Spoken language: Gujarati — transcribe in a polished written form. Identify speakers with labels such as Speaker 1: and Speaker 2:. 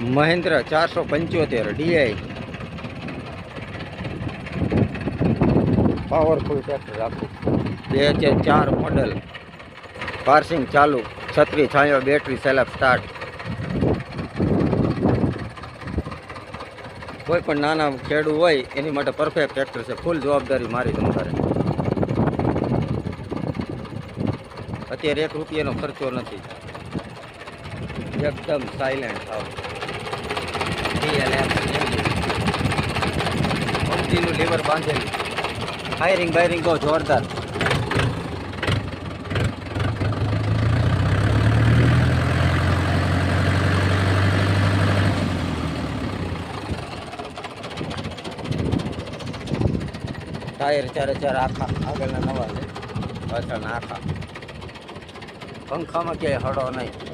Speaker 1: મહિન્દ્રા 475 DI પાવરફુલ ટ્રેક્ટર આખું 2004 મોડલ, પાર્સિંગ ચાલુ, છત્રી છાંયો, બેટરી સેલ્ફ સ્ટાર્ટ. કોઈ પણ નાના ખેડૂત હોય એની માટે પરફેક્ટ ટ્રેક્ટર છે. ફૂલ જવાબદારી મારી તમારે. અત્યારે 1 રૂપિયાનો ખર્ચો નથી, એકદમ સાયલેન્ટ આવ. કંપનીનું લીવર બાંધેલું, ફાયરિંગ બાયરિંગ તો જોરદાર. ટાયર 4 આખા, આગળના નવા છે, પાછળના આખા. પંખામાં ક્યાંય હળો નહીં.